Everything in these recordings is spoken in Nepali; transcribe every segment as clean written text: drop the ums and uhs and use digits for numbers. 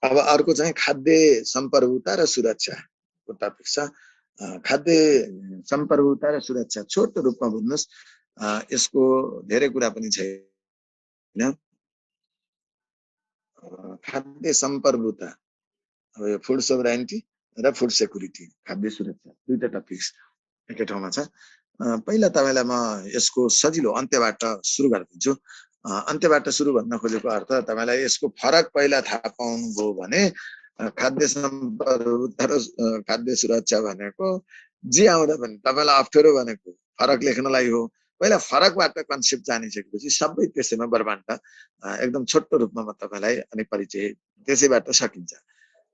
अब अर्को चाहिँ खाद्य सम्प्रभुता र सुरक्षाको टपिक छ। खाद्य सम्प्रभुता र सुरक्षा छोटो रूपमा बुझ्नुहोस्, यसको धेरै कुरा पनि छैन। खाद्य सम्प्रभुता, अब यो फुड सोभराइनिटी र फुड सेक्युरिटी, खाद्य सुरक्षा दुईटा टपिक्स एकै ठाउँमा छ। पहिला तपाईँलाई म यसको सजिलो अन्त्यबाट सुरु गरिदिन्छु। अन्त्यबाट सुरु भन्न खोजेको अर्थ तपाईँलाई यसको फरक पहिला थाहा पाउनुभयो भने खाद्य सम्प्रभुता र खाद्य सुरक्षा भनेको जे आउँदा पनि तपाईँलाई अप्ठ्यारो भनेको फरक लेख्नलाई हो। पहिला फरकबाट कन्सेप्ट जानिसकेपछि सबै त्यसैमा बर्बान्ड एकदम छोटो रूपमा म तपाईँलाई अनि परिचय त्यसैबाट सकिन्छ।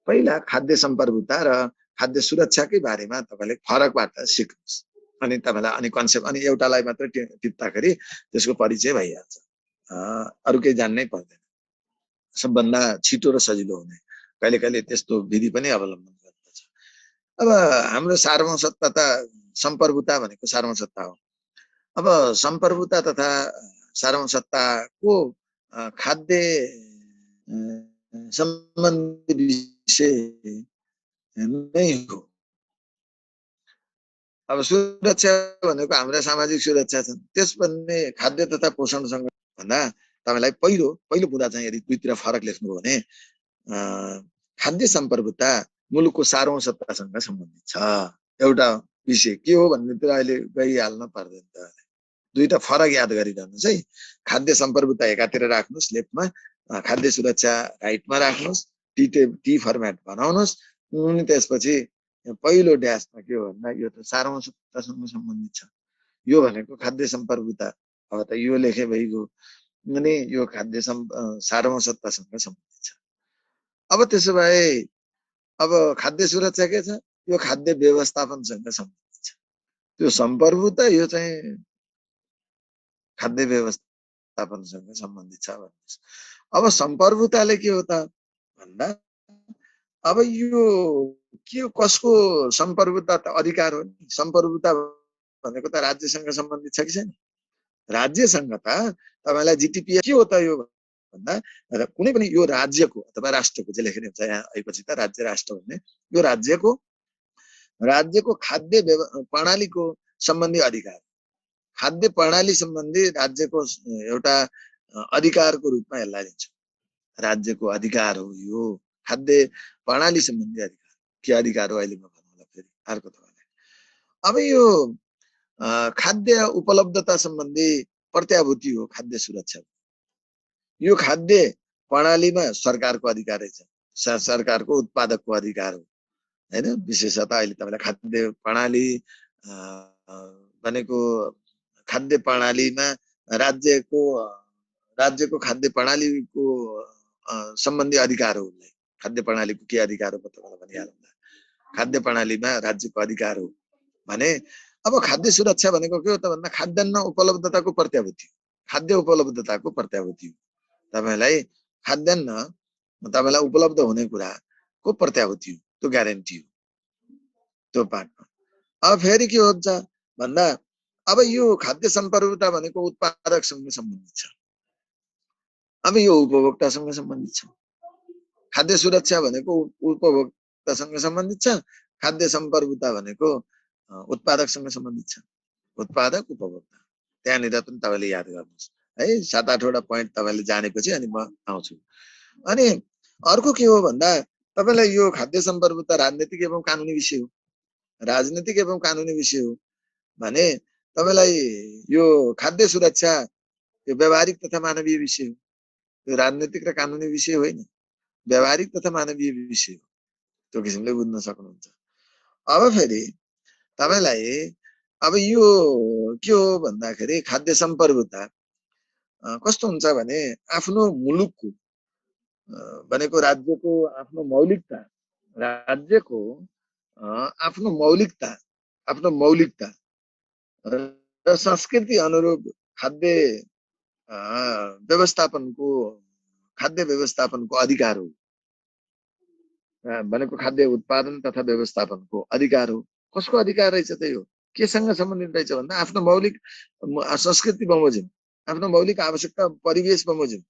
पहिला खाद्य सम्प्रभुता र खाद्य सुरक्षाकै बारेमा तपाईँले फरकबाट सिक्नुहोस्, अनि तपाईँलाई अनि कन्सेप्ट अनि एउटालाई मात्र टिप्दाखेरि त्यसको परिचय भइहाल्छ, अरू केही जान्नै पर्दैन। सबभन्दा छिटो र सजिलो हुने कहिले कहिले त्यस्तो विधि पनि अवलम्बन गर्दछ। अब हाम्रो सार्वभौमसत्ता त सम्प्रभुता भनेको सार्वभौमसत्ता हो। अब सम्प्रभुता तथा सार्वभौमसत्ताको खाद्य सम्बन्धी विषय नै हो। अब सुरक्षा भनेको हाम्रा सामाजिक सुरक्षा छन्, त्यसभन्दा खाद्य तथा पोषणसँग भन्दा तपाईँलाई पहिलो पहिलो कुरा चाहिँ यदि दुईतिर फरक लेख्नुभयो भने खाद्य सम्प्रभुता मुलुकको सार्वभौमसत्तासँग सम्बन्धित छ। एउटा विषय के हो भन्नेतिर अहिले गइहाल्न पर्दैन। दुईटा फरक याद गरिरहनुहोस् है। खाद्य सम्प्रभुता एकातिर राख्नुहोस् लेफ्टमा, खाद्य सुरक्षा राइटमा राख्नुहोस्, टी फर्मेट बनाउनुहोस्। अनि त्यसपछि पहिलो ड्यासमा के हो भन्दा यो त सार्वभौमसत्तासँग सम्बन्धित छ, यो भनेको खाद्य सम्प्रभुता। अब त यो लेखे भइगयो, अनि यो खाद्य सार्वभौमसत्तासँग सम्बन्धित छ। अब त्यसो भए अब खाद्य सुरक्षा के छ, यो खाद्य व्यवस्थापनसँग सम्बन्धित छ। त्यो सम्प्रभुता यो चाहिँ खाद्य व्यवस्थापनसँग सम्बन्धित छ भन्नुहोस्। अब सम्प्रभुताले के हो त भन्दा अब यो के कसको सम्प्रभुता त अधिकार हो नि। सम्प्रभुता भनेको त राज्यसँग सम्बन्धित छ कि छैन? राज्यसँग त तपाईँलाई जिटिपी के हो त यो भन्दा कुनै पनि यो राज्यको अथवा राष्ट्रको जे लेख्ने हुन्छ यहाँ आएपछि त राज्य राष्ट्र भन्ने, यो राज्यको खाद्य प्रणालीको सम्बन्धी अधिकार, खाद्य प्रणाली सम्बन्धी राज्यको एउटा अधिकारको रूपमा यसलाई लिन्छ। राज्यको अधिकार हो यो खाद्य प्रणाली सम्बन्धी अधिकार। के अधिकार हो अहिले म भन्नुला फेरि अर्को तपाईँलाई। अब यो खाद्य उपलब्धता सम्बन्धी प्रत्याभूति हो खाद्य सुरक्षा। यो खाद्य प्रणालीमा सरकारको अधिकार छ, सरकारको उत्पादकको अधिकार हो हैन। विशेषतः अहिले तपाईँलाई खाद्य प्रणाली भनेको खाद्य प्रणालीमा राज्यको खाद्य प्रणालीको सम्बन्धी अधिकार हो। खाद्य प्रणालीको के अधिकार हो तपाईँलाई भनिहाल्नु। खाद्य प्रणालीमा राज्यको अधिकार हो भने अब खाद्य सुरक्षा भनेको के हो त भन्दा खाद्यान्न उपलब्धताको प्रत्याभूति, खाद्य उपलब्धताको प्रत्याभूति हो। तपाईँलाई खाद्यान्न तपाईँलाई उपलब्ध हुने कुराको प्रत्याभूति हो, त्यो ग्यारेन्टी हो त्यो पार्टमा। अब फेरि के हुन्छ भन्दा अब यो खाद्य सम्प्रभुता भनेको उत्पादकसँग सम्बन्धित छ, अब यो उपभोक्तासँग सम्बन्धित छ। खाद्य सुरक्षा भनेको उपभोक्तासँग सम्बन्धित छ, खाद्य सम्प्रभुता भनेको उत्पादकसँग सम्बन्धित छ। उत्पादक उपभोक्ता त्यहाँनिर पनि तपाईँले याद गर्नुहोस् है। 7-8वटा पोइन्ट तपाईँले जानेपछि अनि म आउँछु। अनि अर्को के हो भन्दा तपाईँलाई यो खाद्य सम्प्रभुता राजनीतिक एवं कानुनी विषय हो। राजनीतिक एवं कानुनी विषय हो भने तपाईँलाई यो खाद्य सुरक्षा यो व्यावहारिक तथा मानवीय विषय हो। यो राजनीतिक र कानुनी विषय होइन, व्यावहारिक तथा मानवीय विषय हो। त्यो किसिमले बुझ्न सक्नुहुन्छ। अब फेरि तपाईँलाई अब यो के हो भन्दाखेरि खाद्य सम्प्रभुता कस्तो हुन्छ भने आफ्नो मुलुकको भनेको राज्यको आफ्नो मौलिकता, राज्यको आफ्नो मौलिकता र संस्कृति अनुरूप खाद्य व्यवस्थापनको अधिकार हो भनेको खाद्य उत्पादन तथा व्यवस्थापनको अधिकार हो। कसको अधिकार रहेछ त यो केसँग सम्बन्धित रहेछ भन्दा आफ्नो मौलिक संस्कृति बमोजिम, आफ्नो मौलिक आवश्यकता परिवेश बमोजिम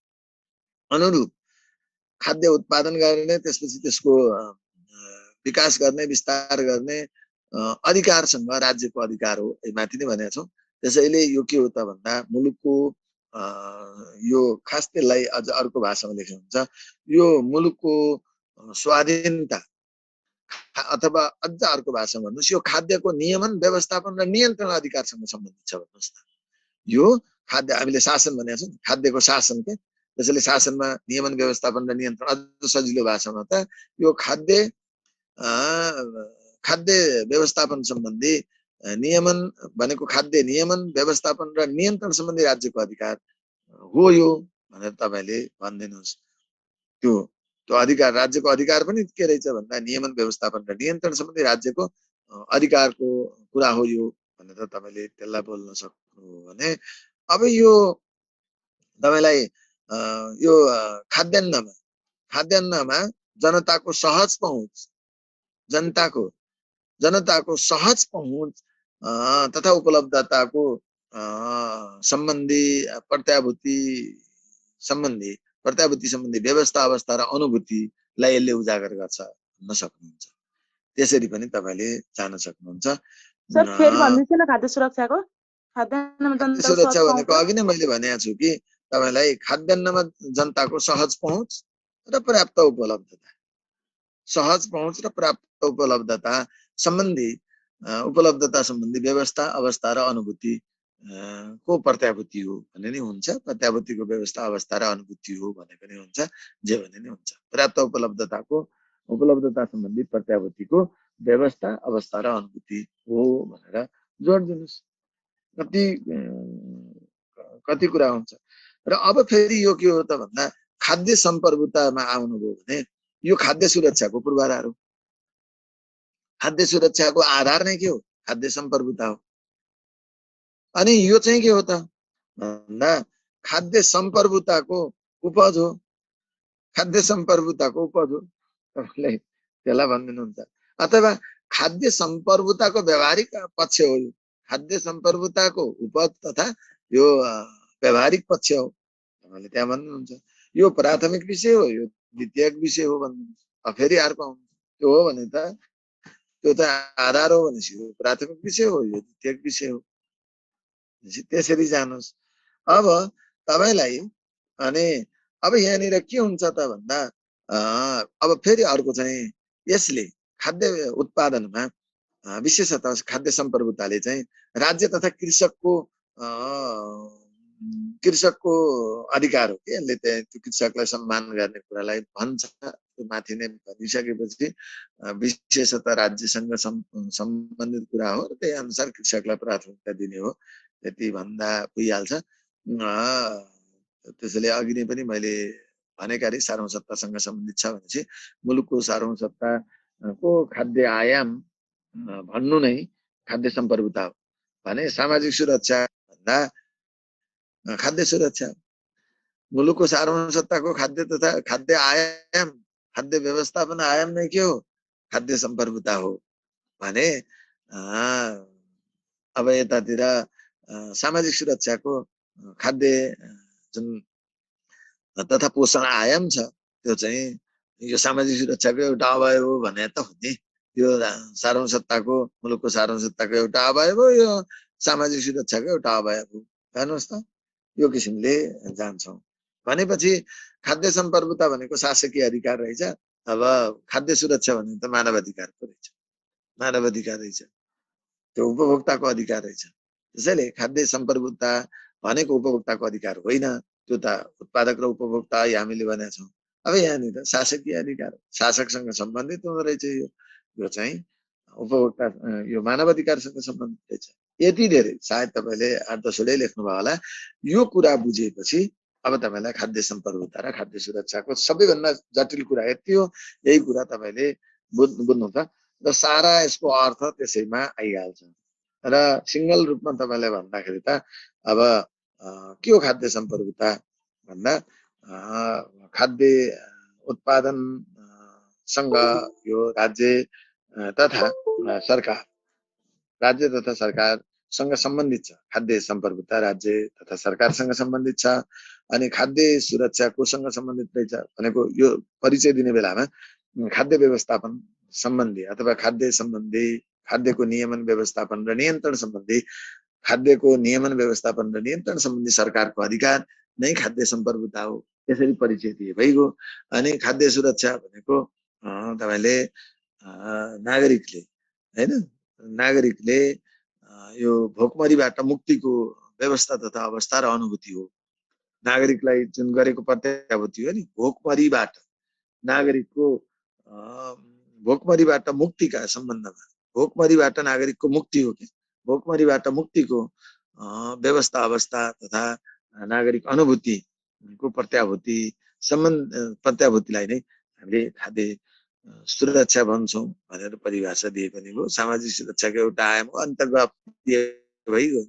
अनुरूप खाद्य उत्पादन गर्ने, त्यसपछि त्यसको विकास गर्ने, विस्तार गर्ने अधिकारसँग राज्यको अधिकार हो, माथि नै भनेका छौँ। त्यसैले यो के हो त भन्दा मुलुकको यो खास त्यसलाई अझ अर्को भाषामा लेख्नुहुन्छ, यो मुलुकको स्वाधीनता अथवा अझ अर्को भाषामा भन्नुहोस्, यो खाद्यको नियमन, व्यवस्थापन र नियन्त्रण अधिकारसँग सम्बन्धित छ भन्नुहोस् त। यो खाद्य हामीले शासन भनेको छौँ, खाद्यको शासन के, त्यसैले शासनमा नियमन, व्यवस्थापन र नियन्त्रण अझ सजिलो भाषामा त यो खाद्य व्यवस्थापन सम्बन्धी नियमन भनेको खाद्य नियमन, व्यवस्थापन र नियन्त्रण सम्बन्धी राज्यको अधिकार हो यो भनेर तपाईले भनिदिनुहोस्। त्यो अधिकार, राज्यको अधिकार पनि के रहेछ भन्दा नियमन, व्यवस्थापन र नियन्त्रण सम्बन्धी राज्यको अधिकारको कुरा हो यो भनेर तपाईले त्यसलाई बोल्न सक्नु भने, अब यो तपाईलाई यो खाद्यान्नमा जनताको सहज पहुँच, जनताको सहज पहुँच तथा उपलब्धताको सम्बन्धी प्रत्याभूति सम्बन्धी व्यवस्था, अवस्था र अनुभूतिलाई यसले उजागर गर्छ भन्न सक्नुहुन्छ। त्यसरी पनि तपाईले जान्न सक्नुहुन्छ। सर फेरि भन्दिनुहोस् न खाद्य सुरक्षाको। खाद्य सुरक्षा भनेको अघि नै मैले भनेको छु कि तपाईलाई खाद्यान्नमा जनताको सहज पहुँच र पर्याप्त उपलब्धता, सहज पहुँच र पर्याप्त उपलब्धता सम्बन्धी व्यवस्था, अवस्था र अनुभूति को प्रत्याभूति हो भने नि हुन्छ, प्रत्याभूतिको व्यवस्था, अवस्था र अनुभूति हो भने पनि हुन्छ, जे भने नि हुन्छ। पर्याप्त उपलब्धता सम्बन्धी प्रत्याभूतिको व्यवस्था, अवस्था र अनुभूति हो भनेर जोड दिनुस्। कति कुरा हुन्छ। र अब फेरि यो के हो त भन्दा खाद्य सम्प्रभुतामा आउनुभयो भने यो खाद्य सुरक्षाको पूर्वाधार हो। खाद्य सुरक्षाको आधार नै के हो? खाद्य सम्प्रभुता हो। अनि यो चाहिँ के हो त भन्दा खाद्य सम्प्रभुताको उपज हो। खाद्य सम्प्रभुताको उपज हो, तपाईलाई त्यसलाई भनिदिनुहुन्छ। अथवा खाद्य सम्प्रभुताको व्यवहारिक पक्ष हो। यो खाद्य सम्प्रभुताको उपज तथा यो व्यवहारिक पक्ष हो, तपाईले त्यहाँ भन्नुहुन्छ। यो प्राथमिक विषय हो, यो द्वितीयक विषय हो भन्नुहुन्छ। फेरि अर्को आउँछ, त्यो हो भने त त्यो त आधार हो भनेपछि यो प्राथमिक विषय हो, यो द्वितीयक विषय हो। त्यसरी जानुहोस्। अब तपाईलाई अनि अब यहाँनिर के हुन्छ त भन्दा अब फेरि अर्को चाहिँ यसले खाद्य उत्पादनमा विशेषतः खाद्य सम्प्रभुताले चाहिँ राज्य तथा कृषकको अधिकार हो कि यसले त्यो कृषकलाई सम्मान गर्ने कुरालाई भन्छ। माथि नै भनिसकेपछि विशेषतः राज्यसँग सम्बन्धित कुरा हो र त्यही अनुसार कृषकलाई प्राथमिकता दिने हो, त्यति भन्दा पुगिहाल्छ। त्यसैले अघि नै पनि मैले भनेका रे सार्वसत्तासँग सम्बन्धित छ भनेपछि मुलुकको सार्वसत्ताको खाद्य आयाम भन्नु नै खाद्य सम्प्रभुता हो भने सामाजिक सुरक्षा भन्दा खाद्य सुरक्षा, मुलुकको सार्वसत्ताको खाद्य तथा खाद्य आयाम, खाद्य व्यवस्थापन आयाम नै के हो? खाद्य सम्प्रभुता हो भने अब यतातिर सामाजिक सुरक्षाको खाद्य जुन तथा पोषण आयाम छ त्यो चाहिँ यो सामाजिक सुरक्षाको एउटा अवयव हो भने त हो नि। यो सार्वसत्ताको, मुलुकको सार्वसत्ताको एउटा अवयव हो, यो सामाजिक सुरक्षाको एउटा अवयव हो। हेर्नुहोस् त, यो किसिमले जान्छौँ भनेपछि खाद्य सम्प्रभुता भनेको शासकीय अधिकार रहेछ। अब खाद्य सुरक्षा भनेको त मानव अधिकारको रहेछ, मानव अधिकार रहेछ, त्यो उपभोक्ताको अधिकार रहेछ। त्यसैले खाद्य सम्प्रभुता भनेको उपभोक्ताको अधिकार होइन, त्यो त उत्पादक र उपभोक्ता हामीले भनेका छौँ। अब यहाँनिर शासकीय अधिकार, शासकसँग सम्बन्धित हुँदो रहेछ। यो चाहिँ उपभोक्ता, यो मानव अधिकारसँग सम्बन्धित रहेछ। यति धेरै सायद तपाईँले 8-10 लेख्नुभयो होला। यो कुरा बुझेपछि अब तपाईँलाई खाद्य सम्प्रभुता र खाद्य सुरक्षाको सबैभन्दा जटिल कुरा यति हो। यही कुरा तपाईँले बुझ्नु त र सारा यसको अर्थ त्यसैमा आइहाल्छ। र सिंगल रूपमा तपाईँलाई भन्दाखेरि त अब के हो खाद्य सम्प्रभुता भन्दा खाद्य उत्पादनसँग यो राज्य तथा सरकारसँग सम्बन्धित छ। खाद्य सम्प्रभुता राज्य तथा सरकारसँग सम्बन्धित छ। अनि खाद्य सुरक्षा कोसँग सम्बन्धित रहेछ भनेको यो परिचय दिने बेलामा खाद्य व्यवस्थापन सम्बन्धी अथवा खाद्य सम्बन्धी, खाद्यको नियमन व्यवस्थापन र नियन्त्रण सम्बन्धी, खाद्यको नियमन व्यवस्थापन र नियन्त्रण सम्बन्धी सरकारको अधिकार नै खाद्य सम्प्रभुता हो। त्यसरी परिचय दिए भइगयो। अनि खाद्य सुरक्षा भनेको तपाईले नागरिकले हैन, नागरिकले यो भोकमरीबाट मुक्तिको व्यवस्था तथा अवस्था र अनुभूति हो। नागरिकलाई जुन गरेको प्रत्याभूति हो नि, भोकमरीबाट नागरिकको भोकमरीबाट मुक्तिका सम्बन्धमा, भोकमरीबाट नागरिकको मुक्ति हो कि भोकमरीबाट मुक्तिको व्यवस्था अवस्था तथा नागरिक अनुभूतिको प्रत्याभूति प्रत्याभूतिलाई नै हामीले खाद्य सुरक्षा भन्छौँ भनेर परिभाषा दिए पनि हो। सामाजिक सुरक्षाको एउटा आयाम हो, अन्तर्गत भइगयो।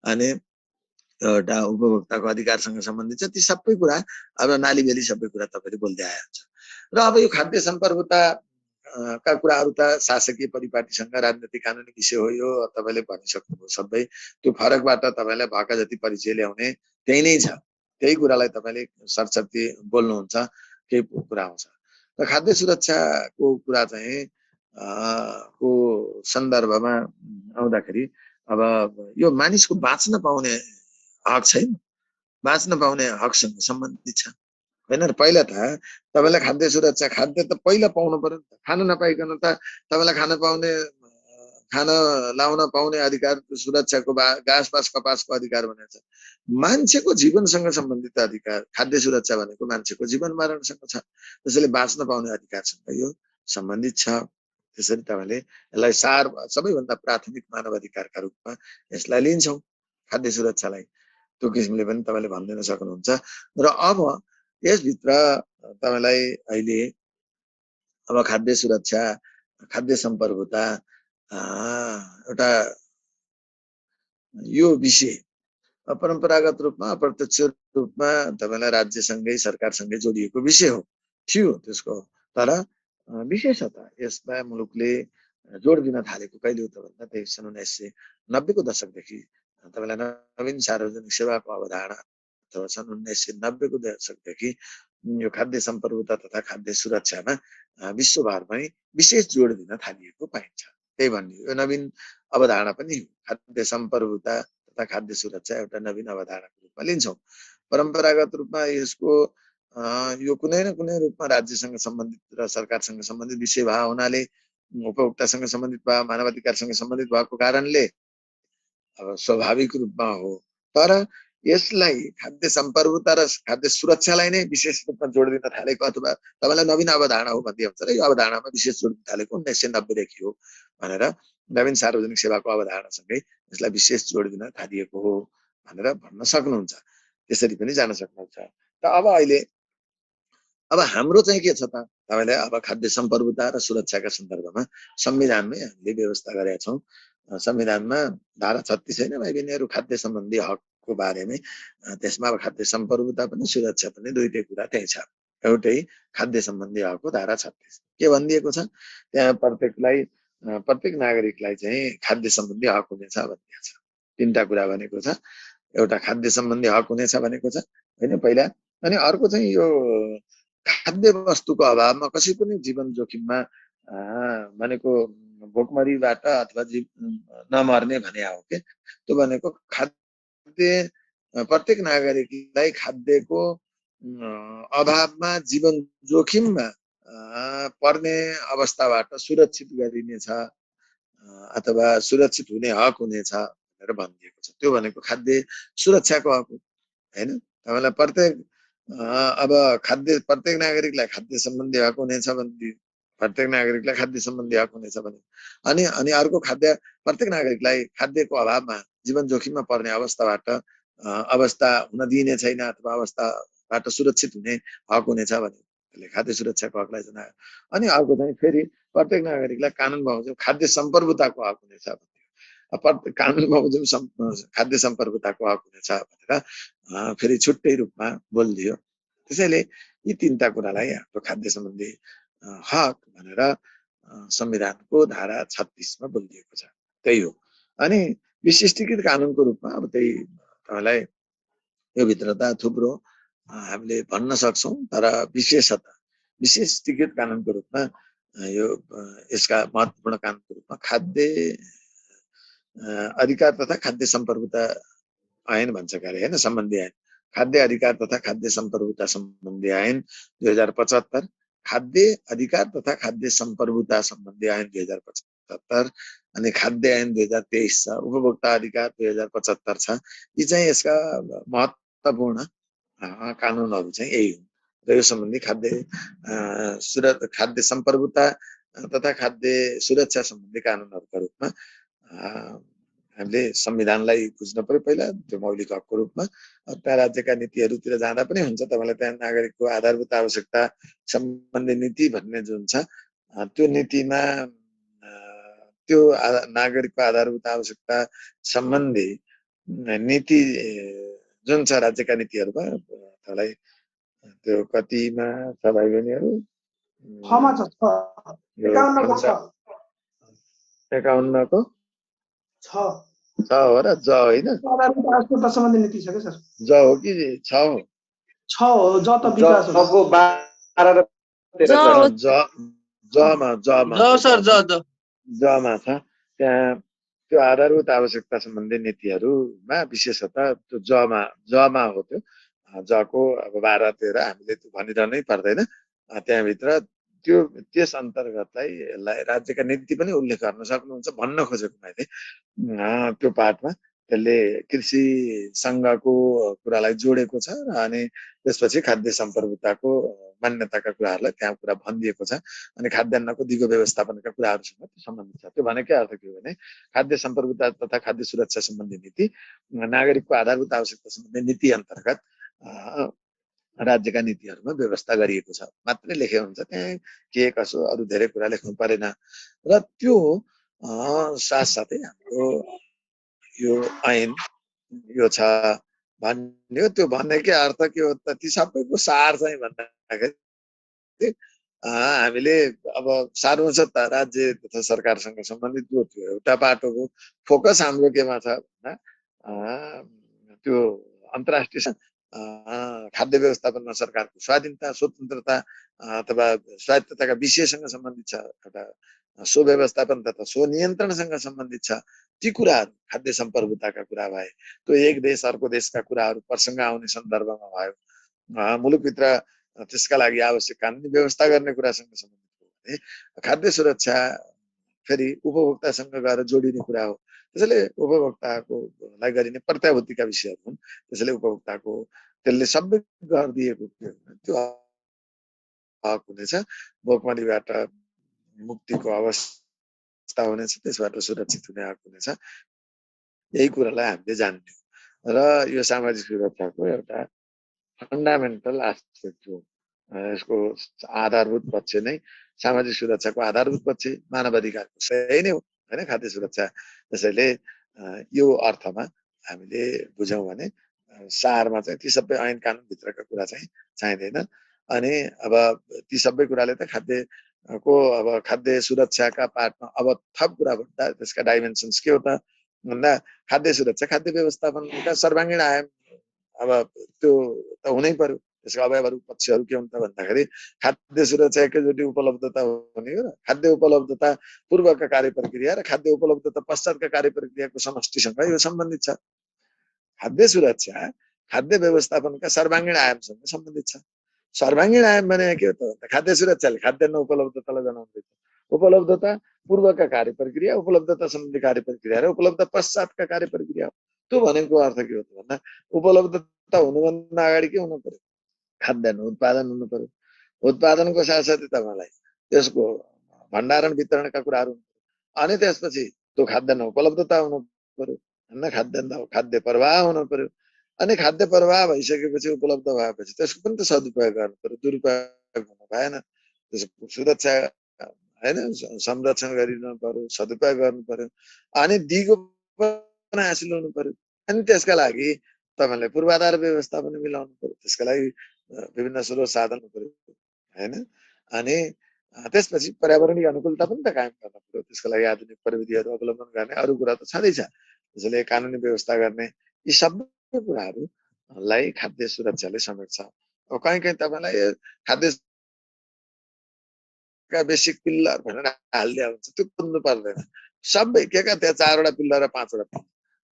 अनि एउटा उपभोक्ताको अधिकारसँग सम्बन्धित छ। ती सबै कुरा अब नाली बेली सबै कुरा तपाईँले बोल्दै आएको छ। र अब यो खाद्य सम्प्रभुता का कुराहरू त शासकीय परिपाटीसँग राजनीतिक कानुनी विषय हो। यो तपाईँले भनिसक्नुभयो सबै। त्यो फरकबाट तपाईँलाई भएका जति परिचय ल्याउने त्यही नै छ। त्यही कुरालाई तपाईँले सरसर्ती बोल्नुहुन्छ, केही कुरा आउँछ। र खाद्य सुरक्षाको कुरा चाहिँ को सन्दर्भमा आउँदाखेरि अब यो मानिसको बाँच्न पाउने हक छैन, बाँच्न पाउने हकसँग सम्बन्धित छ होइन र। पहिला त तपाईँलाई खाद्य सुरक्षा, खाद्य त पहिला पाउनु पर्यो नि त। खान नपाइकन त तपाईँलाई खान लाउन पाउने अधिकार, सुरक्षाको घाँस पास कपासको अधिकार भनेको छ। मान्छेको जीवनसँग सम्बन्धित अधिकार, खाद्य सुरक्षा भनेको मान्छेको जीवन मरणसँग छ। त्यसैले बाँच्न पाउने अधिकारसँग यो सम्बन्धित छ। त्यसरी तपाईँले यसलाई सबैभन्दा प्राथमिक मानव अधिकारका रूपमा यसलाई लिन्छौँ खाद्य सुरक्षालाई। त्यो किसिमले पनि तपाईँले भनिदिन सक्नुहुन्छ। र अब यसभित्र तपाईँलाई अहिले अब खाद्य सुरक्षा, खाद्य सम्प्रभुता एउटा यो विषय परम्परागत रूपमा अप्रत्यक्ष रूपमा तपाईँलाई राज्यसँगै सरकारसँगै जोडिएको विषय हो थियो त्यसको। तर विशेषतः यसमा मुलुकले जोड दिन थालेको कहिले हो त भन्दा त्यही सन् 1990 को दशकदेखि तपाईँलाई नवीन सार्वजनिक सेवाको अवधारणा अथवा सन् 1990 को दशकदेखि यो खाद्य सम्प्रभुता तथा खाद्य सुरक्षामा विश्वभरमै विशेष जोड दिन थालिएको पाइन्छ। त्यही भन्ने यो नवीन अवधारणा पनि हो। खाद्य सम्प्रभुता तथा खाद्य सुरक्षा एउटा नवीन अवधारणाको रूपमा लिन्छौँ। परम्परागत रूपमा यसको यो कुनै न कुनै रूपमा राज्यसँग सम्बन्धित र सरकारसँग सम्बन्धित विषय भए हुनाले, उपभोक्तासँग सम्बन्धित भए, मानवाधिकारसँग सम्बन्धित भएको कारणले अब स्वाभाविक रूपमा हो। तर यसलाई खाद्य सम्प्रभुता र खाद्य सुरक्षालाई नै विशेष रूपमा जोड दिन थालेको अथवा तपाईँलाई नवीन अवधारणा हो भन्दै हुन्छ र यो अवधारणामा विशेष जोड दिन थालेको 1990 देखि हो भनेर नवीन सार्वजनिक सेवाको अवधारणासँगै यसलाई विशेष जोड दिन थालिएको हो भनेर भन्न सक्नुहुन्छ। त्यसरी पनि जान सक्नुहुन्छ। र अब अहिले अब हाम्रो चाहिँ के छ त तपाईँले अब खाद्य सम्प्रभुता र सुरक्षाका सन्दर्भमा संविधानमै हामीले व्यवस्था गरेका छौँ। संविधानमा धारा 36 होइन भाइ बहिनीहरू, खाद्य सम्बन्धी हकको बारेमै। त्यसमा अब खाद्य सम्प्रभुता पनि सुरक्षा पनि दुईटै कुरा त्यही छ। एउटै खाद्य सम्बन्धी हकको धारा 36 के भनिदिएको छ त्यहाँ प्रत्येक नागरिकलाई चाहिँ खाद्य सम्बन्धी हक हुनेछ भनिएको छ। तीनटा कुरा भनेको छ। एउटा खाद्य सम्बन्धी हक हुनेछ भनेको छ होइन पहिला। अनि अर्को चाहिँ यो खाद्य वस्तुको अभावमा कसै पनि जीवन जोखिममा भनेको भोकमरीबाट अथवा नमर्ने भने हो के। त्यो भनेको खाद्य प्रत्येक नागरिकलाई खाद्यको अभावमा जीवन जोखिममा पर्ने अवस्थाबाट सुरक्षित गरिनेछ अथवा सुरक्षित हुने हक हुनेछ भनेर भनिदिएको छ। त्यो भनेको खाद्य सुरक्षाको हक हो होइन। तपाईँलाई अब प्रत्येक नागरिकलाई खाद्य सम्बन्धी हक हुनेछ भने, प्रत्येक नागरिकलाई खाद्य सम्बन्धी हक हुनेछ भने अनि अर्को प्रत्येक नागरिकलाई खाद्यको अभावमा जीवन जोखिममा पर्ने अवस्था हुन दिइने छैन अथवा अवस्थाबाट सुरक्षित हुने हक हुनेछ भने त्यसले खाद्य सुरक्षाको हकलाई जनायो। अनि अर्को चाहिँ फेरि प्रत्येक नागरिकलाई कानुन बमोजिम खाद्य सम्प्रभुताको हक हुनेछ भन्यो। कानुन बमोजिम खाद्य सम्प्रभुताको हक हुनेछ भनेर फेरि छुट्टै रूपमा बोलिदियो। त्यसैले यी तीनटा कुरालाई हाम्रो खाद्य सम्बन्धी हक भनेर संविधानको धारा 36 मा बोलिदिएको छ। त्यही हो। अनि विशिष्टीकृत कानुनको रूपमा अब त्यही तपाईँलाई यो भित्रता थुप्रो हामीले भन्न सक्छौं, तर विशेष टिकट कानुनको रूपमा यो यसका महत्त्वपूर्ण कानुनको रूपमा खाद्य अधिकार तथा खाद्य सम्प्रभुता ऐन भन्छ कार्य हैन, सम्बन्धी ऐन, खाद्य अधिकार तथा खाद्य सम्प्रभुता सम्बन्धी ऐन 2075, खाद्य अधिकार तथा खाद्य सम्प्रभुता सम्बन्धी ऐन 2075 अनि खाद्य ऐन 2023 छ, उपभोक्ता अधिकार 2075 छ। यी चाहिँ यसका महत्त्वपूर्ण कानुनहरू चाहिँ यही हुन् र यो सम्बन्धी खाद्य सम्प्रभुता तथा खाद्य सुरक्षा सम्बन्धी कानुनहरूका रूपमा हामीले संविधानलाई बुझ्न पर्यो पहिला, त्यो मौलिक हकको रूपमा। त्यहाँ राज्यका नीतिहरूतिर जाँदा पनि हुन्छ, तपाईँलाई त्यहाँ नागरिकको आधारभूत आवश्यकता सम्बन्धी नीति भन्ने जुन छ, त्यो नीतिमा त्यो नागरिकको आधारभूत आवश्यकता सम्बन्धी नीति जुन छ राज्यका नीतिहरूमा, तपाईँलाई त्यो कतिमा छ भाइ बहिनीहरू? 51 को 6 हो र ज होइन, सम्बन्धी नीति छ के सर? ज हो कि 6 हो? 6 हो, ज त विकास हो। जको 12 र 13 जमा छ। त्यहाँ त्यो आधारभूत आवश्यकता सम्बन्धी नीतिहरूमा विशेषतः त्यो जमा हो। त्यो जको अब 12 13 हामीले त्यो भनिरहनै पर्दैन। त्यहाँभित्र त्यस अन्तर्गतलाई यसलाई राज्यका नीति पनि उल्लेख गर्न सक्नुहुन्छ भन्न खोजेको मैले त्यो पाठमा। त्यसले कृषि सङ्घको कुरालाई जोडेको छ अनि त्यसपछि खाद्य सम्प्रभुताको मान्यताका कुराहरूलाई त्यहाँ कुरा भनिदिएको छ अनि खाद्यान्नको दिगो व्यवस्थापनका कुराहरूसँग त्यो सम्बन्धित छ। त्यो भनेकै अर्थ के हो भने खाद्य सम्प्रभुता तथा खाद्य सुरक्षा सम्बन्धी नीति नागरिकको आधारभूत आवश्यकता सम्बन्धी नीति अन्तर्गत राज्यका नीतिहरूमा व्यवस्था गरिएको छ मात्रै लेखेको हुन्छ। त्यहाँ के कसो अरू धेरै कुरा लेख्नु परेन र त्यो साथसाथै हाम्रो यो ऐन यो छ भन्ने, त्यो भन्नेकै अर्थ के हो त? ती सबैको सार चाहिँ भन्दाखेरि हामीले अब सार्नु छ त राज्य तथा सरकारसँग सम्बन्धित त्यो एउटा पाटोको फोकस हाम्रो केमा छ भन्दा त्यो अन्तर्राष्ट्रिय खाद्य व्यवस्थापनमा सरकारको स्वाधीनता स्वतन्त्रता अथवा स्वायत्तताका विषयसँग सम्बन्धित छ, एउटा स्वव्यवस्थापन तथा स्वनियन्त्रणसँग सम्बन्धित छ। ती कुराहरू खाद्य सम्प्रभुताका कुरा भए, त्यो एक देश अर्को देशका कुराहरू प्रसङ्ग आउने सन्दर्भमा भयो, मुलुकभित्र त्यसका लागि आवश्यक कानुनी व्यवस्था गर्ने कुरासँग सम्बन्धित हो भने खाद्य सुरक्षा फेरि उपभोक्तासँग गएर जोडिने कुरा हो। त्यसैले उपभोक्ताको लाई गरिने प्रत्याभूतिका विषयहरू हुन्। त्यसैले उपभोक्ताको त्यसले सबै गरिदिएको त्यो हक हुनेछ, भोकमरीबाट मुक्तिको अवस्था हुनेछ, त्यसबाट सुरक्षित हुने हक हुनेछ। यही कुरालाई हामीले जान्ने र यो सामाजिक सुरक्षाको एउटा फन्डामेन्टल एस्पेक्ट हो। यसको आधारभूत पक्ष नै सामाजिक सुरक्षाको आधारभूत पक्ष मानव अधिकारको सही नै हो हैन खाद्य सुरक्षा। त्यसैले यो अर्थमा हामीले बुझौँ भने सारमा चाहिँ ती सबै ऐन कानुनभित्रका कुरा चाहिँ चाहिँदैन। अनि अब ती सबै कुराले त खाद्यको अब खाद्य सुरक्षाका पार्टमा अब थप कुरा भन्दा त्यसका डाइमेन्सन्स के हो त भन्दा खाद्य सुरक्षा खाद्य व्यवस्थापनका सर्वाङ्गीण आयाम अब त्यो त हुनै पर्यो। त्यसका अवयवहरू पक्षहरू के हुन् त भन्दाखेरि खाद्य सुरक्षा एकैचोटि उपलब्धता हुने हो र खाद्य उपलब्धता पूर्वका कार्य प्रक्रिया र खाद्य उपलब्धता पश्चातका कार्य प्रक्रियाको समष्टिसँग यो सम्बन्धित छ। खाद्य सुरक्षा खाद्य व्यवस्थापनका सर्वाङ्गीण आयामसँग सम्बन्धित छ। सर्वाङ्गीण आयाम भने के हो त? खाद्य सुरक्षाले खाद्यान्न उपलब्धतालाई जनाउँदैछ। उपलब्धता पूर्वका कार्य प्रक्रिया, उपलब्धता सम्बन्धी कार्य प्रक्रिया र उपलब्ध पश्चातका कार्य प्रक्रिया हो। त्यो भनेको अर्थ के हो त भन्दा उपलब्धता हुनुभन्दा अगाडि के हुनु पर्यो? खाद्यान्न उत्पादन हुनु पर्यो। उत्पादनको साथसाथै तपाईँलाई त्यसको भण्डारण वितरणका कुराहरू अनि त्यसपछि त्यो खाद्यान्न उपलब्धता हुनु पर्यो होइन, खाद्य प्रवाह हुनु पर्यो। अनि खाद्य प्रवाह भइसकेपछि उपलब्ध भएपछि त्यसको पनि त सदुपयोग गर्नु पर्यो, दुरुपयोग हुनु भएन। त्यसको सुरक्षा होइन संरक्षण गरिनु पर्यो, सदुपयोग गर्नु पर्यो अनि दिगो पनि हासिल हुनु पर्यो। अनि त्यसका लागि तपाईँले पूर्वाधार व्यवस्था पनि मिलाउनु पर्यो, त्यसका लागि विभिन्न स्रोत साधन पर्यो होइन। अनि त्यसपछि पर्यावरणीय अनुकूलता पनि त कायम गर्न पर्यो, त्यसका लागि आधुनिक प्रविधिहरू अवलम्बन गर्ने अरू कुरा त छँदैछ। त्यसैले कानुनी व्यवस्था गर्ने यी सबै कुराहरू लाई खाद्य सुरक्षाले समेट्छ। अब कहीँ कहीँ तपाईँलाई खाद्यका बेसिक पिल्लर भनेर हालिदिया हुन्छ, त्यो बुझ्नु पर्दैन। सबै के त्यहाँ 4वटा पिल्लर र 5वटा पिल्लर,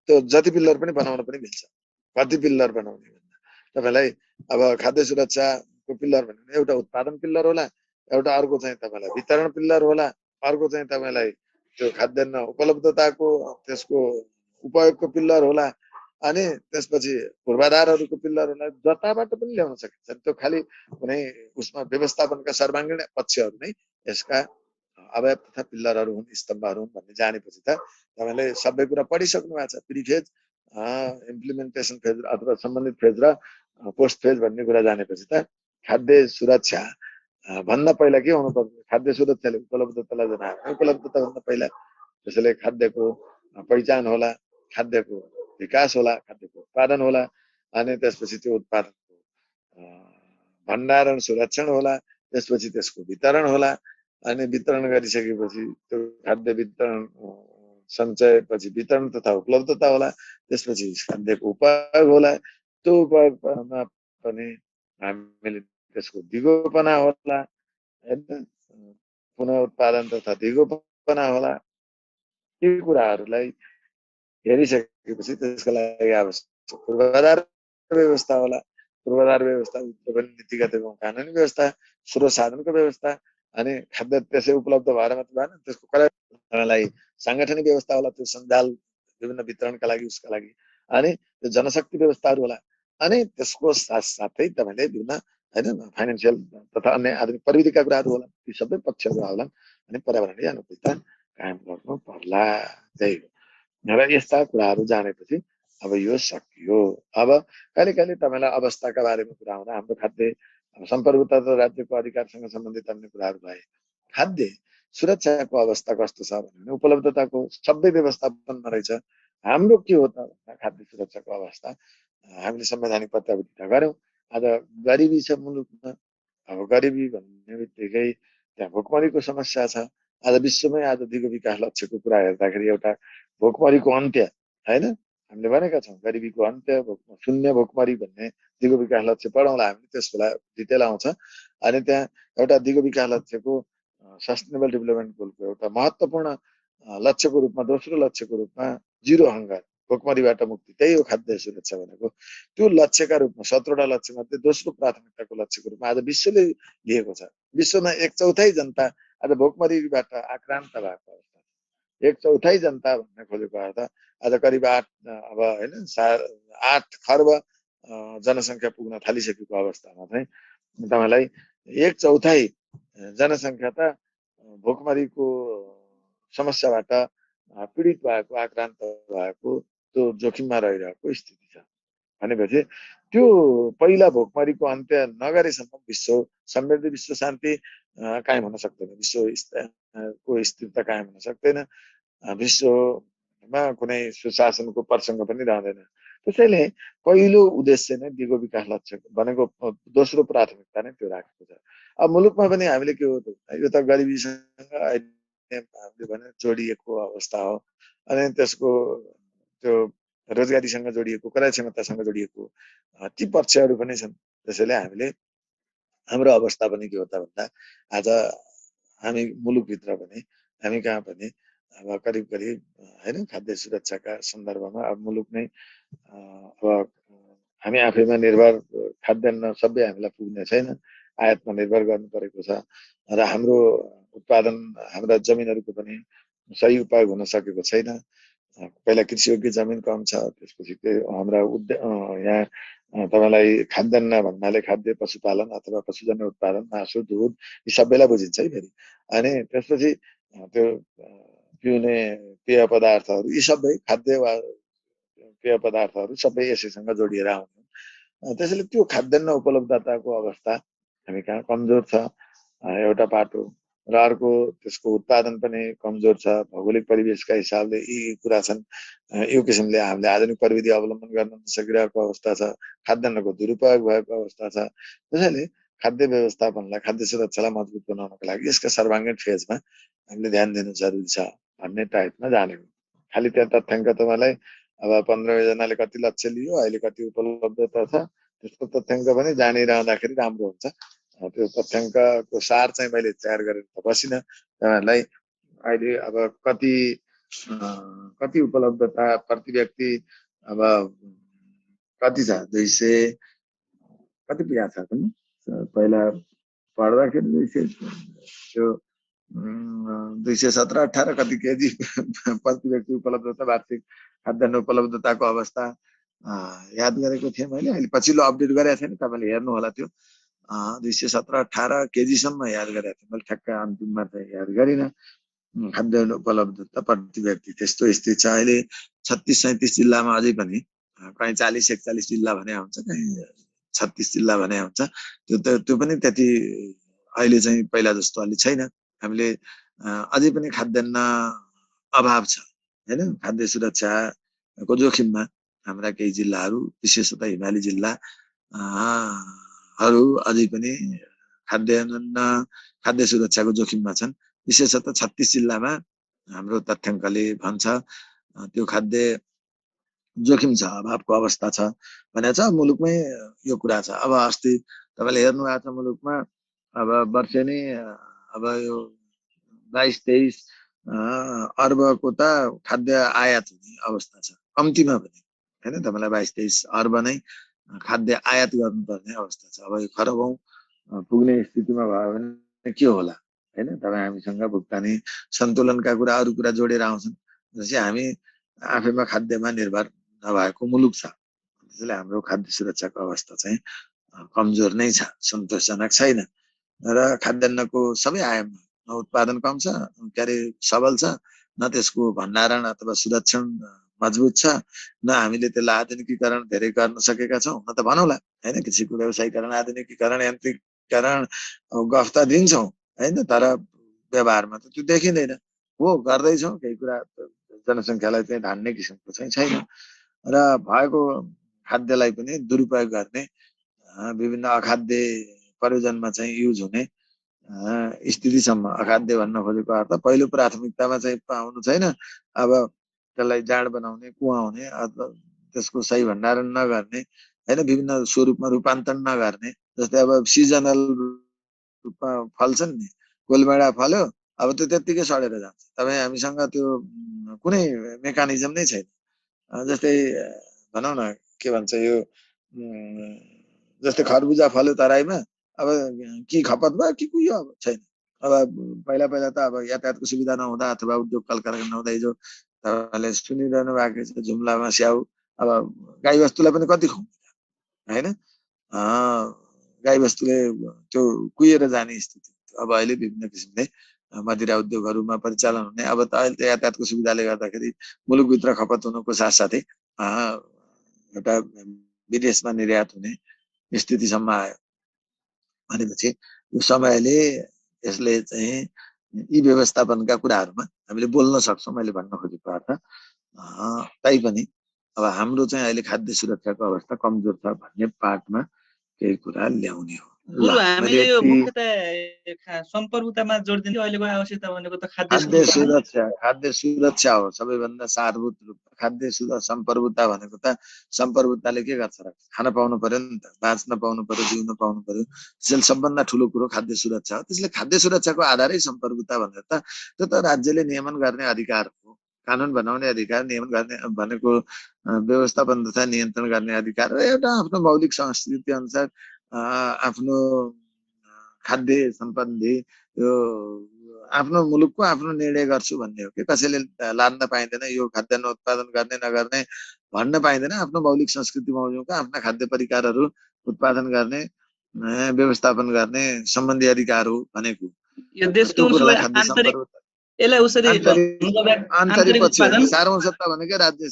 त्यो जति पिल्लर पनि बनाउन पनि मिल्छ। कति पिल्लर बनाउने भन्दा तपाईँलाई अब खाद्य सुरक्षाको पिल्लर भनेको एउटा उत्पादन पिल्लर होला, एउटा अर्को चाहिँ तपाईँलाई वितरण पिल्लर होला, अर्को चाहिँ तपाईँलाई त्यो खाद्यान्न उपलब्धताको त्यसको उपयोगको पिल्लर होला, अनि त्यसपछि पूर्वाधारहरूको पिल्लर होला। जताबाट पनि ल्याउन सकिन्छ। त्यो खालि कुनै उसमा व्यवस्थापनका सर्वाङ्गीण पक्षहरू नै यसका अवयव तथा पिल्लरहरू हुन्, स्तम्भहरू हुन् भन्ने जानेपछि त तपाईँले सबै कुरा पढिसक्नु भएको छ। प्रिफेज, इम्प्लिमेन्टेसन फेज अथवा सम्बन्धित फेज र पोस्ट फेज भन्ने कुरा जानेपछि त खाद्य सुरक्षा भन्दा पहिला के हुनुपर्छ? खाद्य सुरक्षाले उपलब्धतालाई जनायो। उपलब्धता भन्दा पहिला त्यसैले खाद्यको पहिचान होला, खाद्यको विकास होला, खाद्यको उत्पादन होला, अनि त्यसपछि त्यो उत्पादनको भण्डारण सुरक्षण होला, त्यसपछि त्यसको वितरण होला, अनि वितरण गरिसकेपछि त्यो खाद्य वितरण सञ्चयपछि वितरण तथा उपलब्धता होला, त्यसपछि खाद्यको उपयोग होला, त्यो उपयोगमा पनि हामीले त्यसको दिगोपना होला, हैन, पुनः उत्पादन तथा दिगोपना होला। यी कुराहरूलाई हेरिसकेपछि त्यसका लागि आवश्यक पूर्वाधार व्यवस्था होला। पूर्वाधार व्यवस्था पनि नीतिगत एवं कानुनी व्यवस्था, स्रोत साधनको व्यवस्था, अनि खाद्य त्यसै उपलब्ध भएर मात्र भएन, त्यसको कलालाई साङ्गठनिक व्यवस्था होला, त्यो सञ्जाल विभिन्न वितरणका लागि उसका लागि, अनि त्यो जनशक्ति व्यवस्थाहरू होला, अनि त्यसको साथसाथै तपाईँले विभिन्न हैन फाइनेन्सियल तथा अन्य आधुनिक प्रविधिका कुराहरू होला। ती सबै पक्षहरू आउलान् अनि पर्यावरणीय अनुकूलता कायम गर्नु पर्ला। त्यही हो। र यस्ता कुराहरू जानेपछि अब यो सकियो। अब कहिले कहिले तपाईँलाई अवस्थाका बारेमा कुरा आउँदा हाम्रो खाद्य सम्प्रभुता र राज्यको अधिकारसँग सम्बन्धित अन्य कुराहरू भए, खाद्य सुरक्षाको अवस्था कस्तो छ भने उपलब्धताको सबै व्यवस्थापनमा रहेछ। हाम्रो के हो त खाद्य सुरक्षाको अवस्था? हामीले संवैधानिक प्रत्याभूति गऱ्यौँ। आज गरिबी छ मुलुकमा। अब गरिबी भन्ने बित्तिकै त्यहाँ भोकमरीको समस्या छ। आज विश्वमै आज दिगो विकास लक्ष्यको कुरा हेर्दाखेरि एउटा भोकमरीको अन्त्य, हैन, हामीले भनेका छौँ गरिबीको अन्त्य, शून्य भोकमरी भन्ने दिगो विकास लक्ष्य पढाउँला हामीले, त्यस बेला डिटेल आउँछ। अनि त्यहाँ एउटा दिगो विकास लक्ष्यको सस्टेनेबल डेभलपमेन्ट गोलको एउटा महत्त्वपूर्ण लक्ष्यको रूपमा, दोस्रो लक्ष्यको रूपमा जिरो हङ्गर, भोकमरीबाट मुक्ति, त्यही हो खाद्य सुरक्षा भनेको। त्यो लक्ष्यका रूपमा 17वटा लक्ष्य मध्ये दोस्रो प्राथमिकताको लक्ष्यको रूपमा आज विश्वले लिएको छ। विश्वमा 1/4 जनता आज भोकमरीबाट आक्रान्त भएको अवस्था, 1/4 जनता भन्न खोजेको अर्थ आज करिब 8 खर्ब जनसङ्ख्या पुग्न थालिसकेको अवस्थामा चाहिँ तपाईँलाई 1/4 जनसङ्ख्या त भोकमरीको समस्याबाट पीडित भएको, आक्रान्त भएको, त्यो जोखिममा रहिरहेको स्थिति छ भनेपछि त्यो पहिला भोकमरीको अन्त्य नगरेसम्म विश्व समृद्धि, विश्व शान्ति कायम हुन सक्दैन, विश्वको स्थिरता कायम हुन सक्दैन, विश्वमा कुनै सुशासनको प्रसङ्ग पनि रहँदैन। त्यसैले पहिलो उद्देश्य नै दिगो विकास लक्ष्य भनेको दोस्रो प्राथमिकता नै त्यो राखेको छ। अब मुलुकमा पनि हामीले के हो, यो त गरिबीसँग हामीले भने जोडिएको अवस्था हो, अनि त्यसको त्यो रोजगारीसँग जोडिएको, क्रय क्षमतासँग जोडिएको ती पक्षहरू पनि छन्। त्यसैले हामीले हाम्रो अवस्था पनि के हो त भन्दा आज हामी मुलुकभित्र पनि हामी कहाँ पनि अब करिब करिब हैन खाद्य सुरक्षाका सन्दर्भमा अब मुलुक नै अब हामी आफैमा निर्भर, खाद्यान्न सबै हामीलाई पुग्ने छैन, आयातमा निर्भर गर्नु परेको छ र हाम्रो उत्पादन, हाम्रा जमिनहरूको पनि सही उपयोग हुन सकेको छैन। पहिला कृषियोग्य जमिन कम छ, त्यसपछि हाम्रा यहाँ तपाईँलाई खाद्यान्न भन्नाले खाद्य पशुपालन अथवा पशुजन्य उत्पादन, मासु, दुध यी सबैलाई बुझिन्छ है फेरि। अनि त्यसपछि त्यो पिउने पेय पदार्थहरू, यी सबै खाद्य वा पेय पदार्थहरू सबै यसैसँग जोडिएर आउँछन्। त्यसैले त्यो खाद्यान्न उपलब्धताको अवस्था हामी कहाँ कमजोर छ एउटा पाटो, र अर्को त्यसको उत्पादन पनि कमजोर छ। भौगोलिक परिवेशका हिसाबले यी कुरा छन्। यो किसिमले हामीले आधुनिक प्रविधि अवलम्बन गर्न नसकिरहेको अवस्था छ, खाद्यान्नको दुरुपयोग भएको अवस्था छ। त्यसैले खाद्य व्यवस्थापनलाई, खाद्य सुरक्षालाई मजबुत बनाउनको लागि यसका सर्वाङ्गीण फेजमा हामीले ध्यान दिनु जरुरी छ भन्ने टाइपमा जानेको। खालि त्यहाँ तथ्याङ्क तपाईँलाई अब 15 जनाले कति लक्ष्य लियो, अहिले कति उपलब्धता छ, त्यसको तथ्याङ्क पनि जानिरहँदाखेरि राम्रो हुन्छ। त्यो तथ्याङ्कको सार चाहिँ मैले तयार गरेर बसिनँ। तपाईँहरूलाई अहिले अब कति उपलब्धता प्रति व्यक्ति अब कति छ, 200 कति पुगेको छ पनि पहिला पढ्दाखेरि 200 त्यो 217-18 कति केजी प्रति व्यक्ति उपलब्धता, वार्षिक खाद्यान्न उपलब्धताको अवस्था याद गरेको थिएँ मैले। अहिले पछिल्लो अपडेट गरेको थिएँ, तपाईँले हेर्नु होला। त्यो 217-18 केजीसम्म याद गरेको थिएँ मैले, ठ्याक्क अन्तिममा चाहिँ याद गरिनँ। खाद्यान्न उपलब्धता प्रति व्यक्ति त्यस्तो स्थिति छ अहिले। 36-37 जिल्लामा अझै पनि, कहीँ 40-41 जिल्ला भने हुन्छ, कहीँ 36 जिल्ला भने हुन्छ। त्यो पनि त्यति अहिले चाहिँ पहिला जस्तो अलि छैन। हामीले अझै पनि खाद्यान्न अभाव छ हैन। खाद्य सुरक्षाको जोखिममा हाम्रा केही जिल्लाहरू, विशेषतः हिमाली जिल्लाहरू अझै पनि खाद्य सुरक्षाको जोखिममा छन्। विशेषतः 36 जिल्लामा हाम्रो तथ्याङ्कले भन्छ त्यो खाद्य जोखिम छ, अभावको अवस्था छ भनेको छ। मुलुकमै यो कुरा छ। अब अस्ति तपाईँले हेर्नु भएको छ मुलुकमा अब वर्षेनी अब यो 22-23 अर्बको त खाद्य आयात हुने अवस्था छ, कम्तीमा पनि हैन। तपाईँलाई 22-23 अर्ब नै खाद्य आयात गर्नुपर्ने अवस्था छ। अब यो खरबौं पुग्ने स्थितिमा भयो भने के होला हैन। तपाईँ हामीसँग भुक्तानी सन्तुलनका कुरा, अरू कुरा जोडेर आउँछन्। जस्तै हामी आफैमा खाद्यमा निर्भर नभएको मुलुक छ, त्यसैले हाम्रो खाद्य सुरक्षाको अवस्था चाहिँ कमजोर नै छ, सन्तोषजनक छैन। र खाद्यान्नको सबै आयाममा न उत्पादन कम छ, के अरे सबल छ, न त्यसको भण्डारण अथवा सुरक्षण मजबुत छ, न हामीले त्यसलाई आधुनिकीकरण धेरै गर्न सकेका छौँ। न त भनौँला हैन, कृषिको व्यवसायीकरण, आधुनिकीकरण, यन्त्रिकीकरण गफ त दिन्छौँ हैन, तर व्यवहारमा त त्यो देखिँदैन। हो, गर्दैछौँ, केही कुरा जनसङ्ख्यालाई चाहिँ ढान्ने किसिमको चाहिँ छैन। र भएको खाद्यलाई पनि दुरुपयोग गर्ने, विभिन्न अखाद्य प्रयोजनमा चाहिँ युज हुने स्थितिसम्म, अखाद्य भन्न खोजेको अर्थ पहिलो प्राथमिकतामा चाहिँ पाउनु छैन। अब त्यसलाई जाँड बनाउने, कुहाउने अथवा त्यसको सही भण्डारण नगर्ने हैन, विभिन्न स्वरूपमा रूपान्तरण नगर्ने। जस्तै अब सिजनल रूपमा फल्छन् नि, गोलभेडा फल्यो, अब त्यो त्यत्तिकै सडेर जान्छ। तपाईँ हामीसँग त्यो कुनै मेकानिजम नै छैन। जस्तै भनौँ न, के भन्छ यो, जस्तै खरबुजा फल्यो तराईमा, अब कि खपत भयो कि कुहियो, अब छैन। अब पहिला त अब यातायातको सुविधा नहुँदा अथवा उद्योग कल कारखाना नहुँदा, हिजो तपाईँले सुनिरहनु भएको छ जुम्लामा स्याउ, अब गाई बस्तुलाई पनि कति खुवाउने हैन, गाई बस्तुले त्यो कुहिएर जाने स्थिति। अब अहिले विभिन्न किसिमले मदिरा उद्योगहरूमा परिचालन हुने, अब त अहिले त यातायातको सुविधाले गर्दाखेरि मुलुकभित्र खपत हुनुको साथसाथै एउटा विदेशमा निर्यात हुने स्थितिसम्म आयो भनेपछि यो समयले यसले चाहिँ यी व्यवस्थापनका कुराहरूमा हामीले बोल्न सक्छौँ। मैले भन्न खोजेको अर्थ तैपनि अब हाम्रो चाहिँ अहिले खाद्य सुरक्षाको अवस्था कमजोर छ भन्ने पार्टमा केही कुरा ल्याउने हो। गुरु, हामीले यो मुख्यतः सम्प्रभुतामा जोड दिने अहिलेको आवश्यकता भनेको त खाद्य सुरक्षा हो सबैभन्दा सारभूत रूप। खाद्य सम्प्रभुता भनेको त सम्प्रभुताले के गर्छ र खान पाउनु पर्यो नि त, बाँच्न पाउनु पर्यो, जिउन पाउनु पर्यो। त्यसैले सबभन्दा ठुलो कुरो खाद्य सुरक्षा हो। त्यसले खाद्य सुरक्षाको आधारै सम्प्रभुता भनेर त त्यो त राज्यले नियमन गर्ने अधिकार हो। कानुन बनाउने अधिकार, नियमन गर्ने भनेको व्यवस्थापन तथा नियन्त्रण गर्ने अधिकार र एउटा आफ्नो मौलिक संस्कृति अनुसार आफ्नो खाद्य सम्बन्धी यो आफ्नो मुलुकको आफ्नो निर्णय गर्छु भन्ने हो कि कसैले लान्न पाइँदैन, यो खाद्यान्न उत्पादन गर्ने नगर्ने भन्न पाइँदैन। आफ्नो मौलिक संस्कृति मौलिक आफ्ना खाद्य परिकारहरू उत्पादन गर्ने, व्यवस्थापन गर्ने सम्बन्धी अधिकार हो भनेको। यो देशको आन्तरिक पक्ष, सारौं सत्ता भनेको राज्य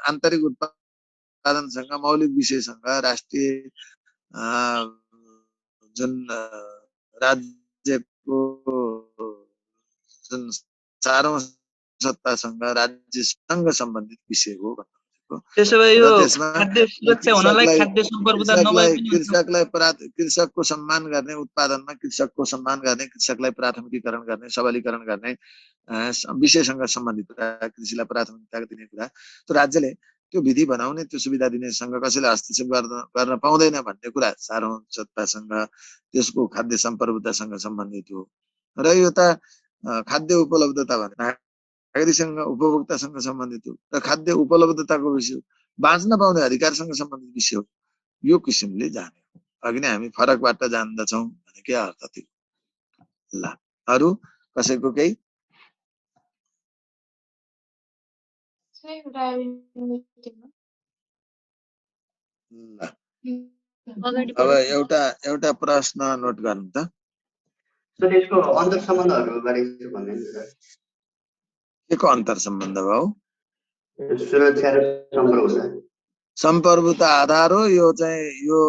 आन्तरिक उत्पादनसँग, मौलिक विषयसँग, राष्ट्रिय जुन राज्यको जुन सारौं सत्तासँग, राज्यसँग सम्बन्धित विषय हो। त्यसो भए यो खाद्य सुरक्षा हुनलाई खाद्य सम्प्रभुता नभए पनि कृषकको सम्मान गर्ने, उत्पादनमा कृषकको सम्मान गर्ने, कृषकलाई प्राथमिकीकरण गर्ने, सबलीकरण गर्ने, विषयसँग सम्बन्धित कुरा, कृषिलाई प्राथमिकता दिने कुरा, त्यो राज्यले त्यो विधि बनाउने, त्यो सुविधा दिनेसँग कसैले हस्तक्षेप गर्न पाउँदैन भन्ने कुरा सार्वजनिकतासँग, त्यसको खाद्य सम्प्रभुतासँग सम्बन्धित हो। र यो त खाद्य उपलब्धता भने नागरिकसँग उपभोक्तासँग सम्बन्धित हो र खाद्य उपलब्धताको विषय, बाँच्न पाउने अधिकारसँग सम्बन्धित विषय हो। यो किसिमले जाने हो। अघि नै हामी फरकबाट जान्दछौँ भने के अर्थ थियो? ल, अरू कसैको केही? अब एउटा प्रश्न नोट गर्नु त। सर यसको अन्तर सम्बन्धहरु बारे भन्ने के को अन्तर सम्बन्ध भयो? सुरक्षा र सम्प्रभुता। सम्प्रभुता आधार हो, यो चाहिँ यो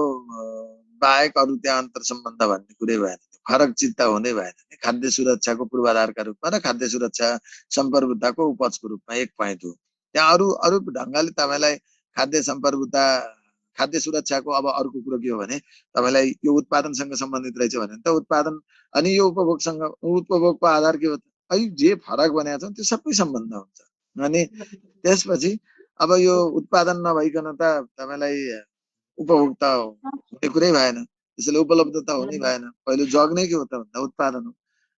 बाहेक अरू त्यहाँ अन्तर सम्बन्ध भन्ने कुरै भएन। फरक चित्त हुने भएन। खाद्य सुरक्षाको पूर्वाधारका रूपमा र खाद्य सुरक्षा सम्प्रभुताको उपजको रूपमा एक पोइन्ट हो। त्यहाँ अरू ढङ्गले तपाईलाई खाद्य सम्प्रभुता, खाद्य सुरक्षाको अब अर्को कुरो के हो भने तपाईलाई यो उत्पादनसँग सम्बन्धित रहेछ भने त उत्पादन अनि यो उपभोगसँग, उपभोगको आधार के हो त? अहिले जे फरक बनाएको छ त्यो सबै सम्बन्ध हुन्छ। अनि त्यसपछि अब यो उत्पादन नभइकन त तपाईलाई उपभोक्ता हुने कुरै भएन, त्यसैले उपलब्धता हुनै भएन। पहिलो जग्ने के हो त भन्दा उत्पादन हो,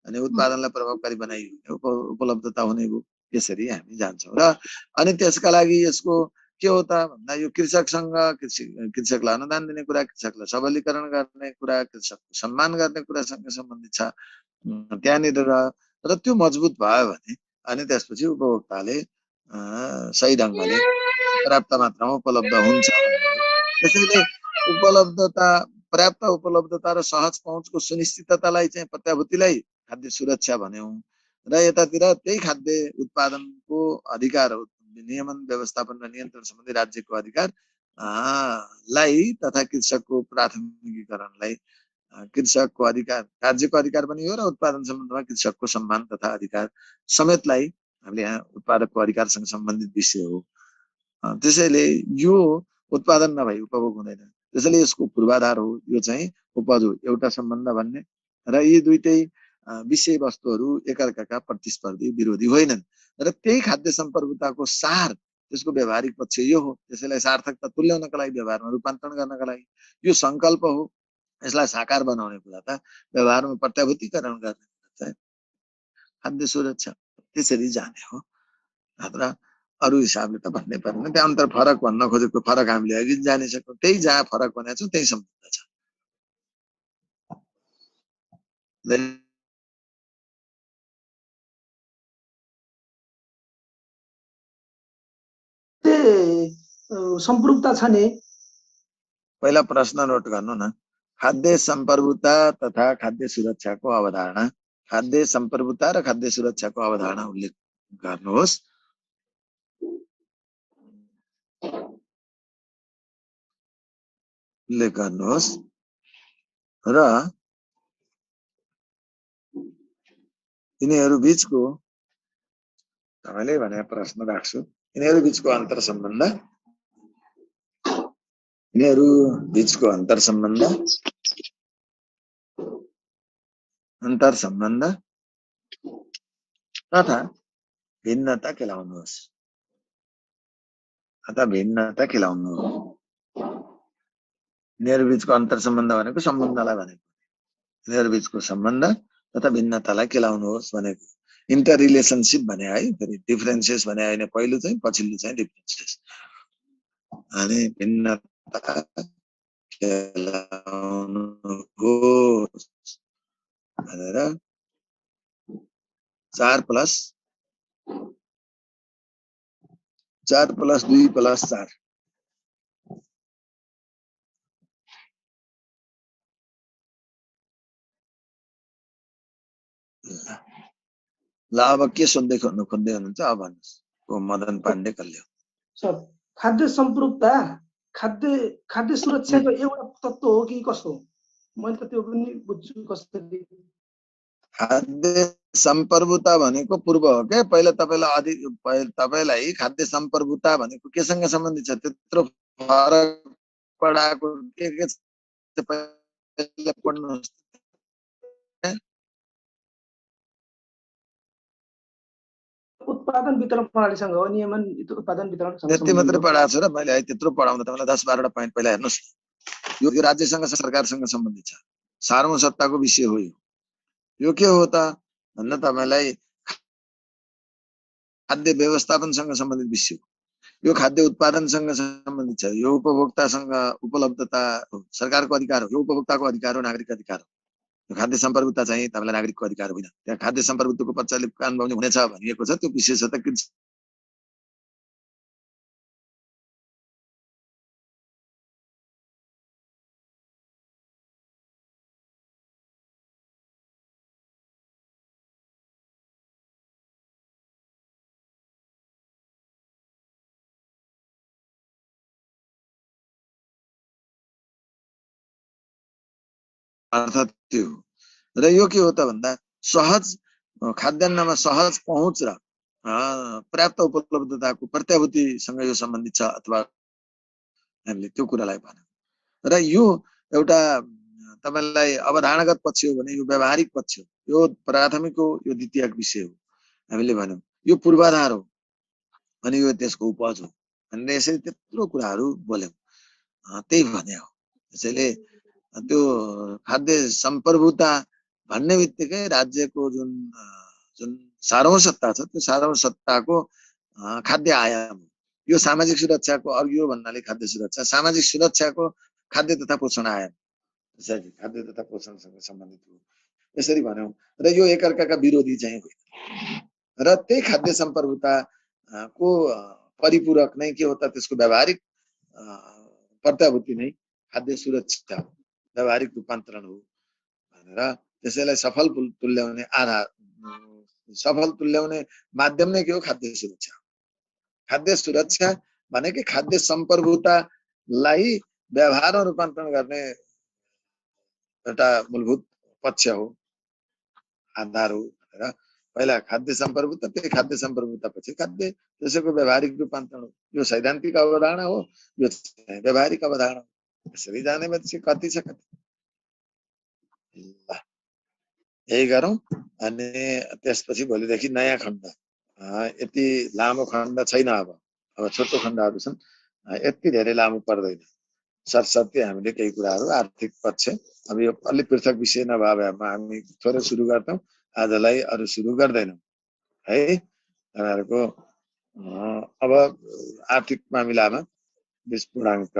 अनि उत्पादनलाई प्रभावकारी बनाइयो उपलब्धता हुने भयो। यसरी हामी जान्छौँ। र अनि त्यसका लागि यसको के हो त भन्दा यो कृषकसँग, कृषकलाई अनुदान दिने कुरा, कृषकलाई सबलीकरण गर्ने कुरा, कृषकको सम्मान गर्ने कुरासँग सम्बन्धित छ त्यहाँनिर। र त्यो मजबुत भयो भने अनि त्यसपछि उपभोक्ताले सही ढङ्गले पर्याप्त मात्रामा उपलब्ध हुन्छ। त्यसैले उपलब्धता, पर्याप्त उपलब्धता र सहज पहुँचको सुनिश्चिततालाई चाहिँ प्रत्याभूतिलाई खाद्य सुरक्षा भन्यौं। र यतातिर त्यही खाद्य उत्पादनको अधिकार, नियमन, व्यवस्थापन र नियन्त्रण सम्बन्धी राज्यको अधिकार लाई तथा कृषकको प्राथमिकीकरणलाई, कृषकको अधिकार राज्यको अधिकार पनि हो र उत्पादन सम्बन्धमा कृषकको सम्मान तथा अधिकार समेतलाई हामीले यहाँ उत्पादकको अधिकारसँग सम्बन्धित विषय हो। त्यसैले यो उत्पादन नभई उपभोग हुँदैन, त्यसैले यसको पूर्वाधार हो। यो चाहिँ उपज हो, एउटा सम्बन्ध भन्ने। र यी दुईटै विषयवस्तुहरू एकअर्काका प्रतिस्पर्धी, विरोधी होइनन्। र त्यही खाद्य सम्प्रभुताको सार, त्यसको व्यवहारिक पक्ष यो हो। त्यसैलाई सार्थकता तुल्याउनका लागि, व्यवहारमा रूपान्तरण गर्नका लागि यो संकल्प हो। यसलाई साकार बनाउने कुरा त व्यवहारमा प्रत्याभूतिकरण गर्ने कुरा चाहिँ खाद्य सुरक्षा। त्यसरी जाने हो। र अरू हिसाबले त भन्नै पर्दैन। त्यहाँ अन्तर फरक भन्न खोजेको फरक हामीले अघि जानिसक्यौँ। त्यही जहाँ फरक भनेको छ त्यही सम्बन्ध छ। सम्प्रभुता छ नि? पहिला प्रश्न नोट गर्नु न। खाद्य सम्प्रभुता तथा खाद्य सुरक्षाको अवधारणा, खाद्य सम्प्रभुता र खाद्य सुरक्षाको अवधारणा उल्लेख गर्नुहोस्। उल्लेख गर्नुहोस् र यिनीहरू बीचको, तपाईँले भने प्रश्न राख्छु, यिनीहरू बीचको अन्तर सम्बन्ध, यिनीहरू बीचको अन्तर सम्बन्ध तथा भिन्नता केलाउनुहोस्, अथवा भिन्नता केलाउनुहोस्। यिनीहरू बीचको अन्तर सम्बन्ध भनेको सम्बन्धलाई भनेको, यिनीहरू बीचको सम्बन्ध तथा भिन्नतालाई केलाउनुहोस् भनेको। इन्टर रिलेसनसिप भने है, फेरि डिफरेन्सेस भने होइन, पहिलो चाहिँ पछिल्लो चाहिँ डिफरेन्सेस। अनि भिन्नता केलाउनुहोस् भनेर 4 + 2 + 4 ल। अब के सोध्दै खोज्दै हुनुहुन्छ अब भन्नुहोस्। मदन पाण्डे कल्य। सर, खाद्य सम्प्रभुता खाद्य सुरक्षाको एउटा तत्त्व हो कि कस्तो हो? मैले त त्यो पनि बुझ्छु कसरी। खाद्य सम्प्रभुता भनेको पूर्व हो के? पहिला तपाईलाई खाद्य सम्प्रभुता भनेको केसँग सम्बन्धित छ त्यत्रो फरक पढाएको के पहिला पढ्नुहोस्। उत्पादन वितरण प्रणालीसँग हो, नियमन उत्पादन वितरणसँग त्यति सम्बन्धित मात्रै हो। पढाएको छु र मैले है त्यत्रो पढाउँदा तपाईँलाई 10-12 पोइन्ट पहिला हेर्नुहोस्। यो राज्यसँग सरकारसँग सम्बन्धित छ, सार्वसत्ताको विषय हो। यो के हो त भन्दा तपाईँलाई खाद्य व्यवस्थापनसँग सम्बन्धित विषय हो। यो खाद्य उत्पादनसँग सम्बन्धित छ। यो उपभोक्तासँग उपलब्धता हो, सरकारको अधिकार हो। यो उपभोक्ताको अधिकार हो, नागरिक अधिकार हो। यो खाद्य सम्पर्कता चाहिँ तपाईँलाई नागरिकको अधिकार होइन। त्यहाँ खाद्य सम्पर्कताको पक्षले कान बनाउने हुनेछ भनिएको छ, त्यो विशेषता के अर्थ त्यो हो। र यो के हो त भन्दा सहज खाद्यान्नमा सहज पहुँच र पर्याप्त उपलब्धताको प्रत्याभूतिसँग यो सम्बन्धित छ अथवा हामीले त्यो कुरालाई भन्यौँ। र यो एउटा तपाईलाई अवधारणागत पक्ष हो भने यो व्यावहारिक पक्ष हो। यो प्राथमिक हो, यो द्वितीयक विषय हो। हामीले भन्यौँ यो पूर्वाधार हो अनि यो त्यसको उपज हो भनेर यसरी त्यत्रो कुराहरू बोल्यौँ। त्यही भने हो। त्यसैले त्यो खाद्य सम्प्रभुता भन्ने बित्तिकै राज्यको जुन सार्वसत्ता छ त्यो सार्वसत्ताको खाद्य आयाम हो। यो सामाजिक सुरक्षाको अघि हो भन्नाले खाद्य सुरक्षा, सामाजिक सुरक्षाको खाद्य तथा पोषण आयाम, त्यसैले खाद्य तथा पोषणसँग सम्बन्धित हो। यसरी भन्यौँ र यो एकअर्काका विरोधी चाहिँ होइन। र त्यही खाद्य सम्प्रभुता को परिपूरक नै के हो त त्यसको व्यावहारिक प्रत्याभूति नै खाद्य सुरक्षा हो, व्यावहारिक रूपान्तरण हो भनेर त्यसैलाई सफल तुल्याउने आधार, सफल तुल्याउने माध्यम नै के हो? खाद्य सुरक्षा। खाद्य सुरक्षा भनेकै खाद्य सम्प्रभुतालाई व्यवहारमा रूपान्तरण गर्ने एउटा मूलभूत पक्ष हो, आधार हो भनेर पहिला खाद्य सम्प्रभुता, त्यही खाद्य सम्प्रभुता पछि खाद्य त्यसको व्यावहारिक रूपान्तरण हो। यो सैद्धान्तिक अवधारणा हो, यो व्यावहारिक अवधारणा हो। यसरी जाने मान्छे कति छ कति। यही गरौँ अनि त्यसपछि भोलिदेखि नयाँ खण्ड, यति लामो खण्ड छैन। अब छोटो खण्डहरू छन्, यति धेरै लामो पर्दैन। सरसर्ती हामीले केही कुराहरू आर्थिक पक्ष, अब यो अलि पृथक विषय नभए भएमा हामी थोरै सुरु गर्छौँ, आजलाई अरू सुरु गर्दैनौँ है। तपाईँहरूको अब आर्थिक मामिलामा 20 पूर्णाङ्क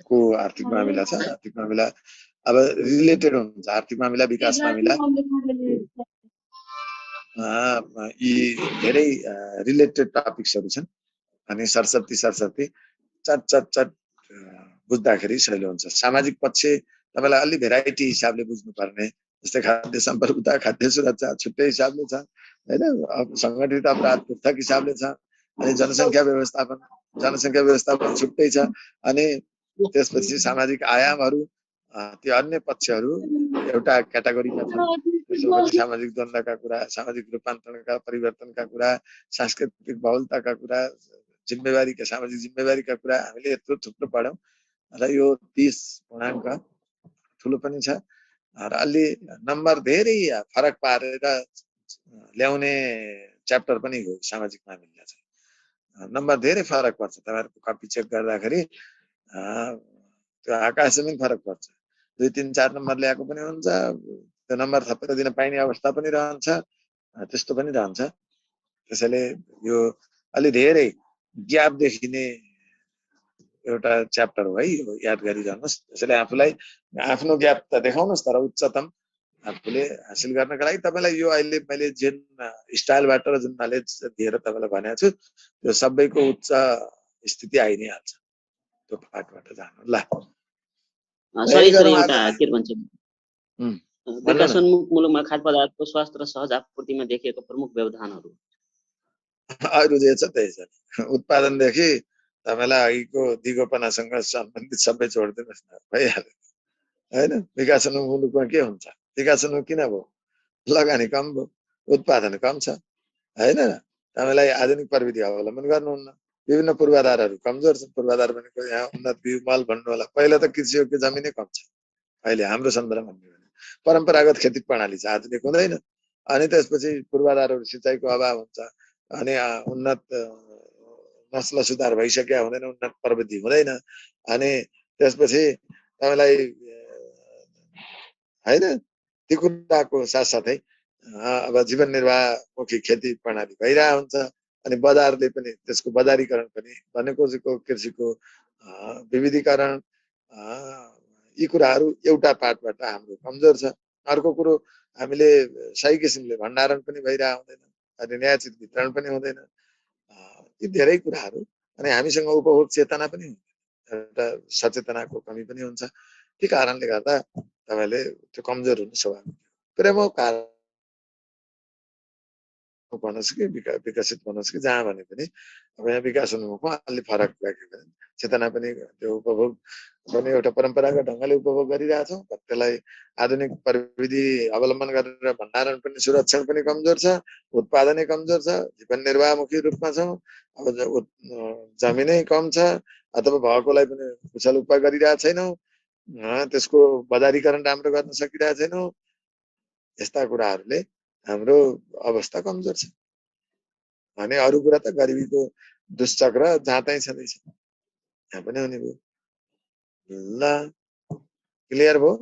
को आर्थिक मामिला छ। आर्थिक मामिला अब रिलेटेड हुन्छ, आर्थिक मामिला विकास मामिला यी धेरै रिलेटेड टपिक्सहरू छन्। अनि सरस्वती चट बुझ्दाखेरि सजिलो हुन्छ। सामाजिक पक्ष तपाईँलाई अलि भेराइटी हिसाबले बुझ्नुपर्ने, जस्तै खाद्य सम्प्रभुता, खाद्य सुरक्षा छुट्टै हिसाबले छ होइन, सङ्गठित अपराध पृथक हिसाबले छ, अनि जनसङ्ख्या व्यवस्थापन छुट्टै छ, अनि त्यसपछि सामाजिक आयामहरू त्यो अन्य पक्षहरू एउटा क्याटेगोरीमा छन्। त्यसपछि सामाजिक द्वन्द्वका कुरा, सामाजिक रूपान्तरणका परिवर्तनका कुरा, सांस्कृतिक बहुलताका कुरा, जिम्मेवारीका सामाजिक जिम्मेवारीका कुरा हामीले यत्रो थुप्रो पढ्यौँ र यो 30 पूर्णाङ्क ठुलो पनि छ र अलि नम्बर धेरै फरक पारेर ल्याउने च्याप्टर पनि हो। सामाजिक मामिला चाहिँ नम्बर धेरै फरक पर्छ। तपाईँहरूको कपी चेक गर्दाखेरि त्यो आकाश जमिन फरक पर्छ। 2, 3, 4 नम्बर ल्याएको पनि हुन्छ, त्यो नम्बर थपेर दिन पाइने अवस्था पनि रहन्छ, त्यस्तो पनि रहन्छ। त्यसैले यो अलि धेरै ग्याप देखिने एउटा च्याप्टर हो है, यो याद गरिरहनुहोस्। त्यसैले आफूलाई आफ्नो ग्याप त देखाउनुहोस्, तर उच्चतम आफूले हासिल गर्नका लागि तपाईँलाई यो अहिले मैले जुन स्टाइलबाट र जुन नलेज दिएर तपाईँलाई भनेको छु त्यो सबैको उच्च स्थिति आइ नै हाल्छ। त्यो पाठबाट जानु ल। सही सर, एउटा के भन्छ विकासोन्मुख मुलुकमा खाद्य पदार्थको स्वास्थ्य र सहज आपूर्तिमा देखिएको प्रमुख व्यवधानहरू अरू जे छ त्यही छ। उत्पादनदेखि तपाईँलाई अघिको दिगोपनासँग सम्बन्धित सबै जोडिदिनुहोस् न, भइहाल्यो होइन। विकासोन्मुख मुलुकमा के हुन्छ? विकासोन्मुख किन भयो? लगानी कम भयो, उत्पादन कम छ होइन। तपाईँलाई आधुनिक प्रविधि अवलम्बन गर्नुहुन्न, विभिन्न पूर्वाधारहरू कमजोर छन्। पूर्वाधार भनेको यहाँ उन्नत बिउ मल भन्नु होला। पहिला त कृषियोग्य जमिनै कम छ अहिले हाम्रो सन्दर्भमा भन्यो भने। परम्परागत खेती प्रणाली छ, आधुनिक हुँदैन। अनि त्यसपछि पूर्वाधारहरू सिँचाइको अभाव हुन्छ, अनि उन्नत नस्ल सुधार भइसक्या हुँदैन, उन्नत प्रविधि हुँदैन। अनि त्यसपछि तपाईलाई हैन ती कुराको साथसाथै अब जीवन निर्वाहमुखी खेती प्रणाली भइरहेको हुन्छ। अनि बजारले पनि त्यसको बजारीकरण पनि भनेको कृषिको विविधीकरण यी कुराहरू एउटा पार्टबाट हाम्रो कमजोर छ। अर्को कुरो हामीले सही किसिमले भण्डारण पनि भइरहेको हुँदैन, अनि न्यायोचित वितरण पनि हुँदैन। यी धेरै कुराहरू। अनि हामीसँग उपभोग चेतना पनि हुँदैन, एउटा सचेतनाको कमी पनि हुन्छ। ती कारणले गर्दा तपाईले त्यो कमजोर हुनु स्वाभाविक हो। प्रमुख कारण भन्नुहोस् कि विकसित भन्नुहोस् कि जहाँ भने पनि अब यहाँ विकास उन्मुखमा अलि फरक भएको चेतना पनि त्यो उपभोग पनि एउटा परम्परागत ढङ्गले उपभोग गरिरहेछौँ। त्यसलाई आधुनिक प्रविधि अवलम्बन गरेर भण्डारण पनि सुरक्षण पनि कमजोर छ, उत्पादनै कमजोर छ, जीवन निर्वाहमुखी रूपमा छौँ। अब जमिनै कम छ अथवा भएकोलाई पनि कुशल उपयोग गरिरहेको छैनौँ, त्यसको बजारीकरण राम्रो गर्न सकिरहेको छैनौँ। यस्ता कुराहरूले हाम्रो अवस्था कमजोर छ। अनि अरू कुरा त गरिबीको दुश्चक्र जहाँ तहीँ छँदैछ, यहाँ पनि हुने भयो। ल क्लियर भयो?